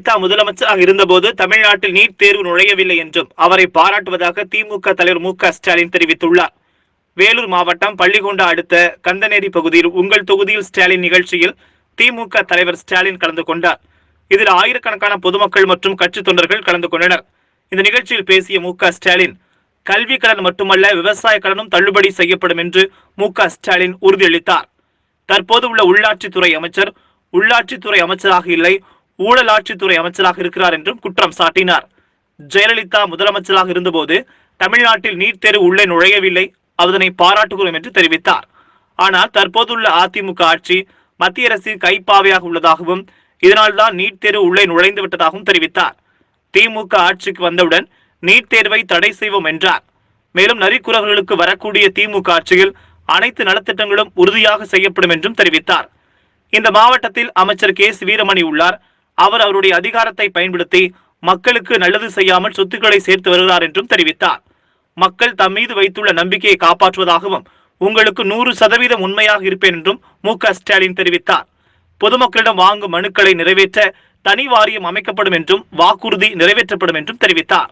ஜெயலலிதா முதலமைச்சராக இருந்தபோது தமிழ்நாட்டில் நீட் தேர்வு நுழையவில்லை என்றும் அவரை பாராட்டுவதாக திமுக தலைவர் மு.க.ஸ்டாலின் தெரிவித்துள்ளார். வேலூர் மாவட்டம் பள்ளிகொண்டா அடுத்த கந்தநேரி பகுதியில் உங்கள் தொகுதியில் ஸ்டாலின் நிகழ்ச்சியில் திமுக தலைவர் ஸ்டாலின் கலந்து கொண்டார். இதில் ஆயிரக்கணக்கான பொதுமக்கள் மற்றும் கட்சி தொண்டர்கள் கலந்து கொண்டனர். இந்த நிகழ்ச்சியில் பேசிய மு.க.ஸ்டாலின், கல்வி கடன் மட்டுமல்ல விவசாய கடனும் தள்ளுபடி செய்யப்படும் என்று மு.க.ஸ்டாலின் உறுதியளித்தார். தற்போது உள்ள உள்ளாட்சித்துறை அமைச்சர் உள்ளாட்சித்துறை அமைச்சராக இல்லை, ஊழலாட்சித்துறை அமைச்சராக இருக்கிறார் என்றும் குற்றம் சாட்டினார். ஜெயலலிதா முதலமைச்சராக இருந்தபோது தமிழ்நாட்டில் நீட் தேர்வு உள்ளே நுழையவில்லை, அதனை பாராட்டுகிறோம் என்று தெரிவித்தார். ஆனால் தற்போதுள்ள அதிமுக ஆட்சி மத்திய அரசின் கைப்பாவையாக உள்ளதாகவும் இதனால்தான் நீட் தேர்வு உள்ளே நுழைந்து விட்டதாகவும் தெரிவித்தார். திமுக ஆட்சிக்கு வந்தவுடன் நீட் தேர்வை தடை செய்வோம் என்றார். மேலும் நரிக்குறவர்களுக்கு வரக்கூடிய திமுக ஆட்சியில் அனைத்து நலத்திட்டங்களும் உறுதியாக செய்யப்படும் என்றும் தெரிவித்தார். இந்த மாவட்டத்தில் அமைச்சர் கே.சி. வீரமணி உள்ளார். அவர் அவருடைய அதிகாரத்தை பயன்படுத்தி மக்களுக்கு நல்லது செய்யாமல் சொத்துக்களை சேர்த்து வருகிறார் என்றும் தெரிவித்தார். மக்கள் தம் மீது வைத்துள்ள நம்பிக்கையை காப்பாற்றுவதாகவும் உங்களுக்கு 100% உண்மையாக இருப்பேன் என்றும் மு.க.ஸ்டாலின் தெரிவித்தார். பொதுமக்களிடம் வாங்கும் மனுக்களை நிறைவேற்ற தனி வாரியம் அமைக்கப்படும் என்றும் வாக்குறுதி நிறைவேற்றப்படும் என்றும் தெரிவித்தார்.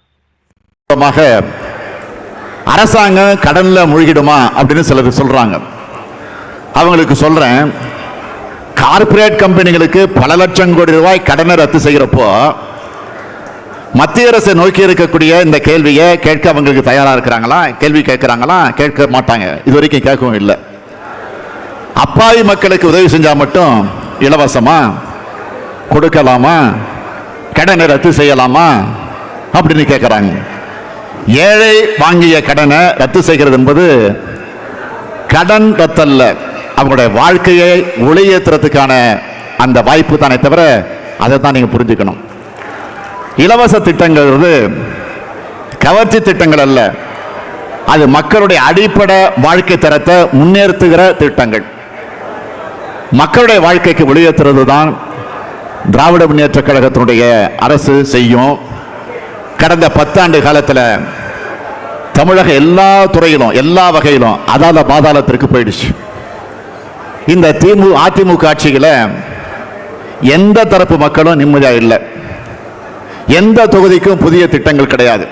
அரசாங்கம் கடன்ல மூழ்கிடுமா அப்படின்னு சிலர் சொல்றாங்க. அவங்களுக்கு சொல்றேன், கார்பரேட் கம்பெனிகளுக்கு பல லட்சம் கோடி ரூபாய் கடனை ரத்து செய்கிறப்போ மத்திய அரசை நோக்கி இருக்கக்கூடிய இந்த கேள்வியை கேட்க அவங்களுக்கு தயாரா இருக்கிறாங்களா? கேள்வி கேட்கிறாங்களா? கேட்க மாட்டாங்க. இது வரைக்கும் கேட்கவும் இல்லை. அப்பாவி மக்களுக்கு உதவி செஞ்சா மட்டும் இலவசமா கொடுக்கலாமா? கடனை ரத்து செய்யலாமா அப்படின்னு கேட்கிறாங்க. ஏழை வாங்கிய கடனை ரத்து செய்கிறது என்பது கடன் ரத்தல்ல, அவங்களுடைய வாழ்க்கையை ஒளியேற்றுறதுக்கான அந்த வாய்ப்பு தானே தவிர அதை தான் நீங்க புரிஞ்சுக்கணும். இலவச திட்டங்கள் கவர்ச்சி திட்டங்கள் அல்ல, அது மக்களுடைய அடிப்படை வாழ்க்கை தரத்தை முன்னேற்றுகிற திட்டங்கள். மக்களுடைய வாழ்க்கைக்கு ஒளியேற்றுறது தான் திராவிட முன்னேற்ற கழகத்தினுடைய அரசு செய்யும். கடந்த 10 ஆண்டு காலத்தில் தமிழக எல்லா துறையிலும் எல்லா வகையிலும் அதால பாதாளத்திற்கு போயிடுச்சு. இந்த அதிமுக ஆட்சியில் எந்த தரப்பு மக்களும் நிம்மதியா இல்லை. எந்த தொகுதிக்கும் புதிய திட்டங்கள் கிடையாது.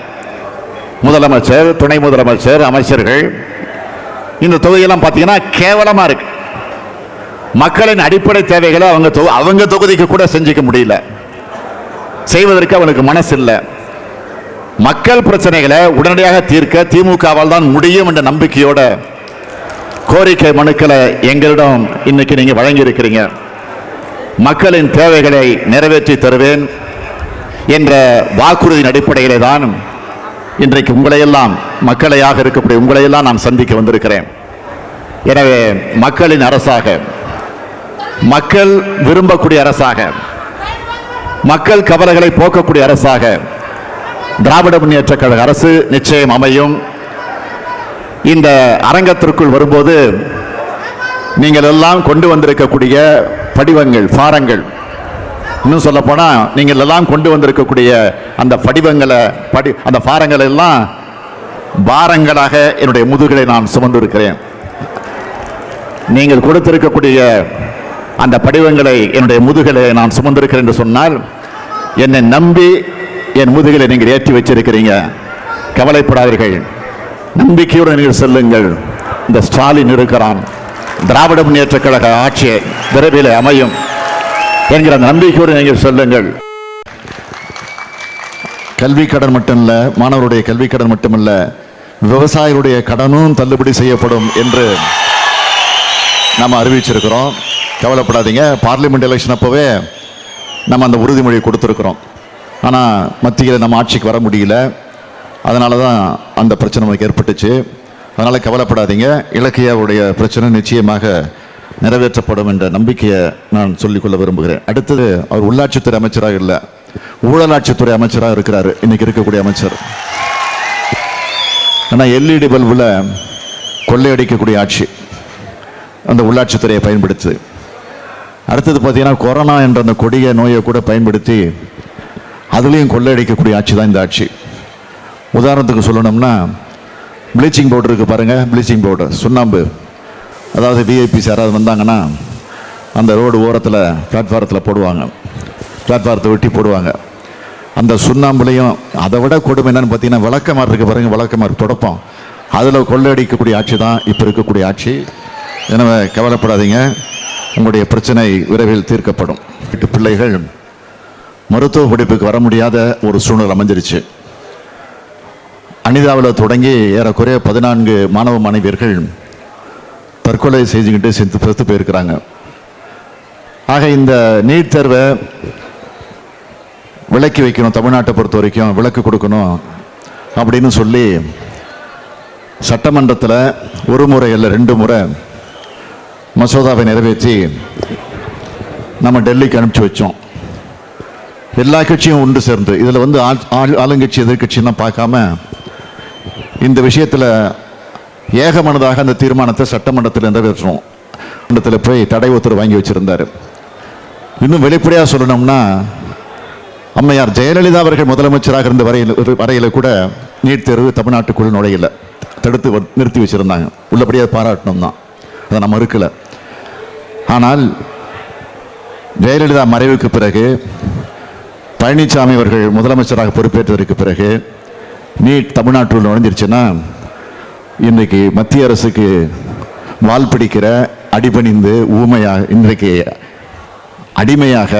முதலமைச்சர், துணை முதலமைச்சர், அமைச்சர்கள் இந்த தொகுதியெல்லாம் பார்த்தீங்கன்னா கேவலமா இருக்கு. மக்களின் அடிப்படை தேவைகளை அவங்க தொகுதிக்கு கூட செஞ்சுக்க முடியல, செய்வதற்கு அவனுக்கு மனசு இல்லை. மக்கள் பிரச்சனைகளை உடனடியாக தீர்க்க திமுகவால் தான் முடியும் என்ற நம்பிக்கையோட கோரிக்கை மனுக்களை எங்களிடம் இன்னைக்கு நீங்க வழங்கி இருக்கிறீங்க. மக்களின் தேவைகளை நிறைவேற்றி தருவேன் என்ற வாக்குறுதியின் அடிப்படையிலே தான் இன்றைக்கு உங்களையெல்லாம், மக்களையாக இருக்கக்கூடிய உங்களையெல்லாம் நான் சந்திக்க வந்திருக்கிறேன். எனவே மக்களின் அரசாக, மக்கள் விரும்பக்கூடிய அரசாக, மக்கள் கவலைகளை போக்கக்கூடிய அரசாக திராவிட முன்னேற்ற கழக அரசு நிச்சயம் அமையும். இந்த அரங்கத்திற்குள் வரும்போது நீங்கள் எல்லாம் கொண்டு வந்திருக்கக்கூடிய படிவங்கள், பாரங்கள், இன்னும் சொல்ல போனா நீங்கள் எல்லாம் கொண்டு வந்திருக்கக்கூடிய அந்த படிவங்களை, அந்த பாரங்கள் எல்லாம் பாரங்களாக என்னுடைய முதுகலை நான் சுமந்து இருக்கிறேன். நீங்கள் கொடுத்திருக்கக்கூடிய அந்த படிவங்களை என்னுடைய முதுகலை நான் சுமந்திருக்கிறேன் என்று சொன்னால் என்னை நம்பி என் முதுகலை நீங்கள் ஏற்றி வச்சிருக்கிறீங்க. கவலைப்படாதீர்கள், நம்பிக்கையுடன் நீங்கள் செல்லுங்கள். இந்த ஸ்டாலின் இருக்கிறான், திராவிட முன்னேற்ற கழக ஆட்சி விரைவில் அமையும் என்கிற நம்பிக்கையோடு நீங்கள் சொல்லுங்கள். கல்வி கடன் மட்டும் இல்ல, மாணவருடைய கல்வி கடன் மட்டுமல்ல, விவசாயிகளுடைய கடனும் தள்ளுபடி செய்யப்படும் என்று நம்ம அறிவிச்சிருக்கிறோம். கவலைப்படாதீங்க. பார்லிமெண்ட் எலெக்ஷன் அப்போவே நம்ம அந்த உறுதிமொழி கொடுத்துருக்கிறோம். ஆனால் மத்தியில் நம்ம ஆட்சிக்கு வர முடியல, அதனால தான் அந்த பிரச்சனை நமக்கு ஏற்பட்டுச்சு. அதனால் கவலைப்படாதீங்க, இலக்கியாவுடைய பிரச்சனை நிச்சயமாக நிறைவேற்றப்படும் என்ற நம்பிக்கையை நான் சொல்லிக்கொள்ள விரும்புகிறேன். அடுத்தது, அவர் உள்ளாட்சித்துறை அமைச்சராக இல்லை, ஊழலாட்சித்துறை அமைச்சராக இருக்கிறார் இன்னைக்கு இருக்கக்கூடிய அமைச்சர். ஆனால் எல்இடி பல்புல கொள்ளையடிக்கக்கூடிய ஆட்சி அந்த உள்ளாட்சித்துறையை பயன்படுத்து. அடுத்தது பார்த்தீங்கன்னா கொரோனா என்ற அந்த கொடிய நோயை கூட பயன்படுத்தி அதுலேயும் கொள்ளையடிக்கக்கூடிய ஆட்சி தான் இந்த ஆட்சி. உதாரணத்துக்கு சொல்லணும்னா, ப்ளீச்சிங் பவுடர் இருக்குது பாருங்கள், ப்ளீச்சிங் பவுடர், சுண்ணாம்பு. அதாவது விஐபிஸ் யாராவது வந்தாங்கன்னா அந்த ரோடு ஓரத்தில், பிளாட்ஃபாரத்தில் போடுவாங்க. பிளாட்பாரத்தை வெட்டி போடுவாங்க. அந்த சுண்ணாம்புலையும் அதை விட கொடுமை என்னன்னு பார்த்தீங்கன்னா விளக்கமாறு இருக்கு பாருங்க, விளக்கமாறு தொடப்போம், அதில் கொள்ளையடிக்கக்கூடிய ஆட்சி தான் இப்போ இருக்கக்கூடிய ஆட்சி. எனவே கவலைப்படாதீங்க, உங்களுடைய பிரச்சனை விரைவில் தீர்க்கப்படும். வீட்டு பிள்ளைகள் மருத்துவ படிப்புக்கு வர முடியாத ஒரு சூழ்நிலை அமைஞ்சிருச்சு. அனிதாவில் தொடங்கி ஏறக்குறைய 14 மாணவ மாணவியர்கள் தற்கொலை செஞ்சுக்கிட்டு செத்து போயிருக்கிறாங்க. ஆக இந்த நீட் தேர்வை விலக்கி வைக்கணும், தமிழ்நாட்டை பொறுத்த வரைக்கும் விலக்கு கொடுக்கணும் அப்படின்னு சொல்லி சட்டமன்றத்தில் ஒரு முறை இல்லை 2 முறை மசோதாவை நிறைவேற்றி நம்ம டெல்லிக்கு அனுப்பிச்சு வச்சோம். எல்லா கட்சியும் ஒன்று சேர்ந்து இதில் வந்து ஆளுங்கட்சி எதிர்கட்சியெல்லாம் பார்க்காம இந்த விஷயத்தில் ஏகமனதாக அந்த தீர்மானத்தை சட்டமன்றத்தில் நிறைவேற்றணும். மன்றத்தில் போய் தடை உத்தரவு வாங்கி வச்சிருந்தார். இன்னும் வெளிப்படையாக சொல்லணும்னா அம்மையார் ஜெயலலிதா அவர்கள் முதலமைச்சராக இருந்த வரையில் கூட நீட் தேர்வு தமிழ்நாட்டுக்குள் நுழையல, தடுத்து நிறுத்தி வச்சிருந்தாங்க. உள்ளபடியாக பாராட்டணும் தான், அதை நம்ம மறுக்கல. ஆனால் ஜெயலலிதா மறைவுக்கு பிறகு பழனிசாமி அவர்கள் முதலமைச்சராக பொறுப்பேற்றதற்கு பிறகு நீட் தமிழ்நாட்டில் நுழைஞ்சிருச்சுன்னா இன்றைக்கு மத்திய அரசுக்கு வால் பிடிக்கிற அடிபணிந்து ஊமையாக இன்றைக்கு அடிமையாக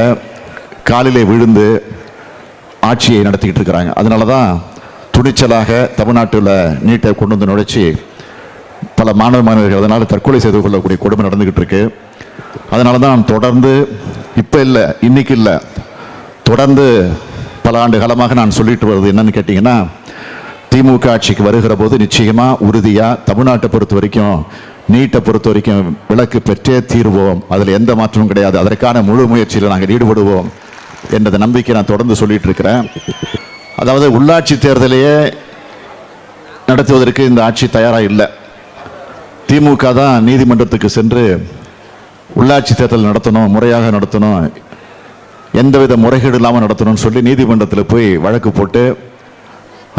காலிலே விழுந்து ஆட்சியை நடத்திக்கிட்டு இருக்கிறாங்க. அதனால தான் துணிச்சலாக தமிழ்நாட்டில் நீட்டை கொண்டு வந்து நுழைச்சி பல மாணவ மாணவர்கள் அதனால் தற்கொலை செய்து கொள்ளக்கூடிய கொடுமை நடந்துக்கிட்டு இருக்கு. அதனால தான் தொடர்ந்து இப்போ இல்லை இன்னைக்கு இல்லை தொடர்ந்து பல ஆண்டு காலமாக நான் சொல்லிட்டு வருவது என்னன்னு கேட்டிங்கன்னா, திமுக ஆட்சிக்கு வருகிற போது நிச்சயமாக உறுதியாக தமிழ்நாட்டை பொறுத்த வரைக்கும் நீட்டை பொறுத்த வரைக்கும் விலக்கு பெற்றே தீர்வோம், அதில் எந்த மாற்றமும் கிடையாது, அதற்கான முழு முயற்சியில் நாங்கள் ஈடுபடுவோம் என்ற நம்பிக்கை நான் தொடர்ந்து சொல்லிட்டு இருக்கிறேன். அதாவது உள்ளாட்சி தேர்தலையே நடத்துவதற்கு இந்த ஆட்சி தயாராக இல்லை. திமுக தான் நீதிமன்றத்துக்கு சென்று உள்ளாட்சி தேர்தல் நடத்தணும், முறையாக நடத்தணும், எந்தவித முறைகேடு இல்லாமல் நடத்தணும்னு சொல்லி நீதிமன்றத்தில் போய் வழக்கு போட்டு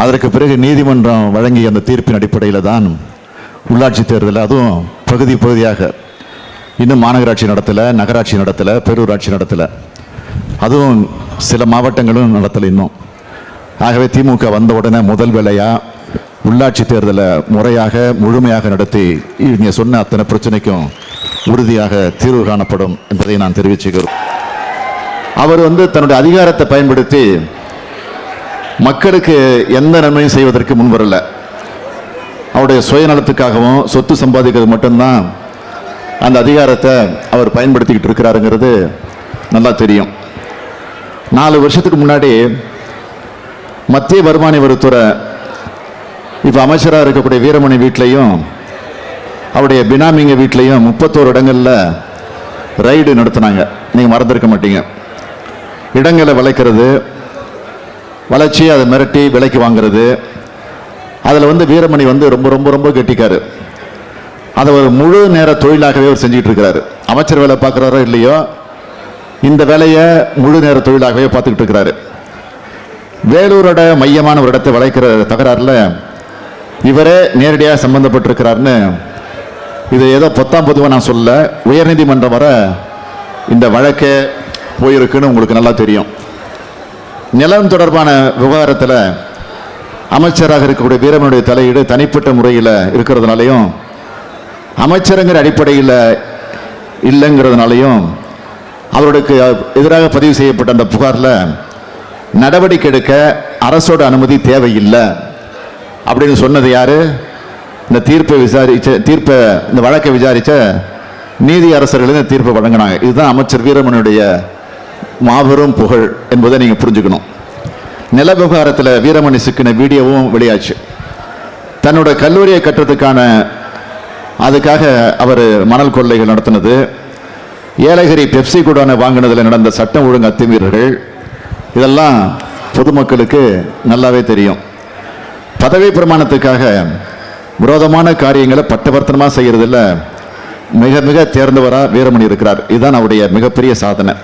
அதற்கு பிறகு நீதிமன்றம் வழங்கிய அந்த தீர்ப்பின் அடிப்படையில் தான் உள்ளாட்சி தேர்தல், அதுவும் பகுதியாக, இன்னும் மாநகராட்சி நடத்தலை, நகராட்சி நடத்தலை, பேரூராட்சி நடத்தலை, அதுவும் சில மாவட்டங்களும் நடத்தலை இன்னும். ஆகவே திமுக வந்த உடனே முதல் வேலையாக உள்ளாட்சி தேர்தலை முறையாக முழுமையாக நடத்தி இவங்க சொன்ன அத்தனை பிரச்சனைக்கும் உறுதியாக தீர்வு காணப்படும் என்பதை நான் தெரிவிச்சுக்கிறோம். அவர் தன்னுடைய அதிகாரத்தை பயன்படுத்தி மக்களுக்கு எந்த நன்மையும் செய்வதற்கு முன்வரல. அவருடைய சுயநலத்துக்காகவும் சொத்து சம்பாதிக்கிறது மட்டும்தான் அந்த அதிகாரத்தை அவர் பயன்படுத்திக்கிட்டு இருக்கிறாருங்கிறது நல்லா தெரியும். 4 வருஷத்துக்கு முன்னாடி மத்திய வருமான வரித்துறை இப்போ அமைச்சராக இருக்கக்கூடிய வீரமணி வீட்லையும் அவருடைய பினாமிங்க வீட்லையும் 31 இடங்களில் ரைடு நடத்தினாங்க. நீங்கள் மறந்துருக்க மாட்டீங்க. இடங்களை வளைக்கிறது, வளைச்சி அதை மிரட்டி விலைக்கு வாங்கிறது, அதில் வீரமணி ரொம்ப ரொம்ப ரொம்ப கெட்டிக்காரு. அதை ஒரு முழு நேர தொழிலாகவே அவர் செஞ்சுட்டு இருக்கிறாரு. அமைச்சர் வேலை பார்க்குறாரோ இல்லையோ இந்த வேலையை முழு நேர தொழிலாகவே பார்த்துக்கிட்டு இருக்கிறாரு. வேலூரோட மையமான ஒரு இடத்தை வளைக்கிற தகராறில் இவரே நேரடியாக சம்பந்தப்பட்டிருக்கிறாருன்னு, இது ஏதோ பொதுவாக நான் சொல்ல, உயர்நீதிமன்றம் வர இந்த வழக்கே போயிருக்குன்னு உங்களுக்கு நல்லா தெரியும். நிலம் தொடர்பான விவகாரத்தில் அமைச்சராக இருக்கக்கூடிய வீரமனுடைய தலையீடு தனிப்பட்ட முறையில் இருக்கிறதுனாலையும் அமைச்சருங்கிற அடிப்படையில் இல்லைங்கிறதுனாலையும் அவருக்கு எதிராக பதிவு செய்யப்பட்ட அந்த புகாரில் நடவடிக்கை எடுக்க அரசோட அனுமதி தேவையில்லை அப்படின்னு சொன்னது யாரு? இந்த இந்த வழக்கை விசாரித்த நீதி அரசர்கள் இந்த தீர்ப்பை வழங்கினாங்க. இதுதான் அமைச்சர் வீரமனுடைய மாபெரும் புகழ் என்பதை நீங்கள் புரிஞ்சுக்கணும். நில விவகாரத்தில் வீரமணி சிக்கின வீடியோவும் வெளியாச்சு. தன்னோட கல்லூரியை கட்டுறதுக்கான அதுக்காக அவர் மணல் கொள்ளைகள் நடத்தினது, ஏலகிரி பெப்சி குடோனை வாங்கினதில் நடந்த சட்டம் ஒழுங்கு அத்துமீறல்கள், இதெல்லாம் பொதுமக்களுக்கு நல்லாவே தெரியும். பதவி பிரமாணத்துக்காக விரோதமான காரியங்களை பட்டவர்த்தனமாக செய்யறதில்ல மிக மிக தேர்ந்தவராக வீரமணி இருக்கிறார். இதுதான் அவருடைய மிகப்பெரிய சாதனை.